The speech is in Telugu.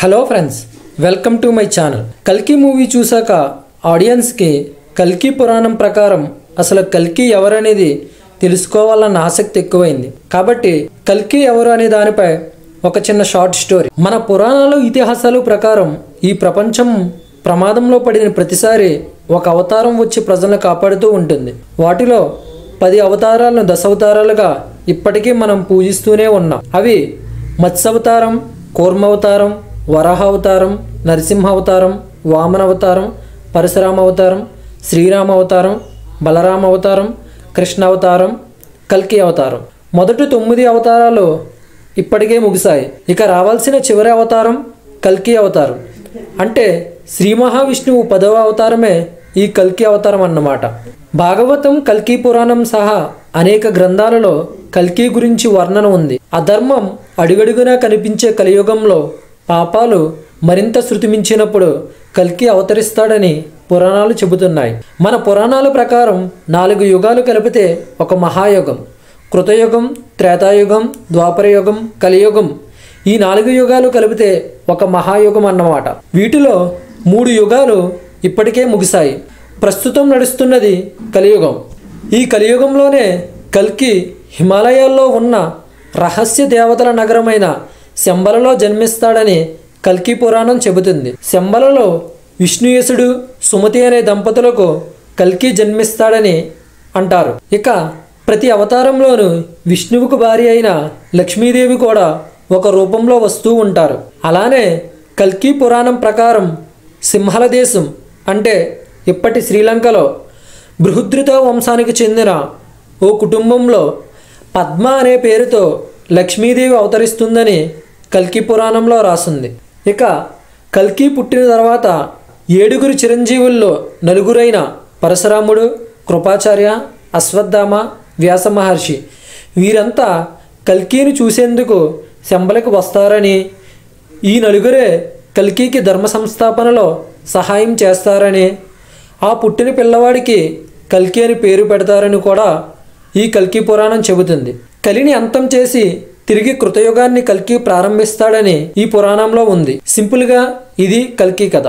Hello friends, welcome to my channel. కల్కి మూవీ చూసాక ఆడియన్స్కి కల్కి పురాణం ప్రకారం అసలు కల్కి ఎవరనేది తెలుసుకోవాలన్న ఆసక్తి ఎక్కువైంది. కాబట్టి కల్కి ఎవరు అనే దానిపై ఒక చిన్న షార్ట్ స్టోరీ. మన పురాణాలు ఇతిహాసాలు ప్రకారం ఈ ప్రపంచం ప్రమాదంలో పడిన ప్రతిసారి ఒక అవతారం వచ్చి ప్రజలను కాపాడుతూ ఉంటుంది. వాటిలో 10 అవతారాలను దశావతారాలుగా ఇప్పటికీ మనం పూజిస్తూనే ఉన్నాం. అవి మత్స్యావతారం, కూర్మావతారం, వరాహ అవతారం, నరసింహ అవతారం, వామన అవతారం, పరశురామ అవతారం, శ్రీరామ అవతారం, బలరామ అవతారం, కృష్ణ అవతారం, కల్కి అవతారం. మొదటి 9 అవతారాలు ఇప్పటికే ముగిశాయి. ఇక రావాల్సిన చివరి అవతారం కల్కి అవతారం. అంటే శ్రీ మహావిష్ణువు 10వ అవతారమే ఈ కల్కి అవతారం అన్నమాట. భాగవతం, కల్కి పురాణం సహా అనేక గ్రంథాలలో కల్కి గురించి వర్ణన ఉంది. అధర్మం అడుగడుగునా కనిపించే కలియుగంలో పాపాలు మరింత శృతిమించినప్పుడు కల్కి అవతరిస్తాడని పురాణాలు చెబుతున్నాయి. మన పురాణాల ప్రకారం 4 యుగాలు కలిపితే ఒక మహాయుగం. కృతయుగం, త్రేతాయుగం, ద్వాపరయుగం, కలియుగం. ఈ 4 యుగాలు కలిపితే ఒక మహాయుగం అన్నమాట. వీటిలో 3 యుగాలు ఇప్పటికే ముగిశాయి. ప్రస్తుతం నడుస్తున్నది కలియుగం. ఈ కలియుగంలోనే కల్కి హిమాలయాల్లో ఉన్న రహస్య దేవతల నగరమైన శంబలలో జన్మిస్తాడని కల్కి పురాణం చెబుతుంది. శంబలలో విష్ణుయసుడు, సుమతి అనే దంపతులకు కల్కి జన్మిస్తాడని అంటారు. ఇక ప్రతి అవతారంలోనూ విష్ణువుకు భార్య అయిన లక్ష్మీదేవి కూడా ఒక రూపంలో వస్తూ ఉంటారు. అలానే కల్కి పురాణం ప్రకారం సింహల దేశం అంటే ఇప్పటి శ్రీలంకలో బృహద్రథ వంశానికి చెందిన ఓ కుటుంబంలో పద్మ అనే పేరుతో లక్ష్మీదేవి అవతరిస్తుందని కల్కి పురాణంలో రాసింది. ఇక కల్కి పుట్టిన తర్వాత 7 చిరంజీవుల్లో 4 పరశురాముడు, కృపాచార్య, అశ్వత్థామ, వ్యాస మహర్షి వీరంతా కల్కిని చూసేందుకు శంబలకు వస్తారని, ఈ 4 కల్కికి ధర్మ సంస్థాపనలో సహాయం చేస్తారని, ఆ పుట్టిన పిల్లవాడికి కల్కి అని పేరు పెడతారని కూడా ఈ కల్కి పురాణం చెబుతుంది. కలిని అంతం చేసి తిరిగి కృతయుగాన్ని కల్కి ప్రారంభిస్తాడని ఈ పురాణంలో ఉంది. సింపుల్గా ఇది కల్కి కథ.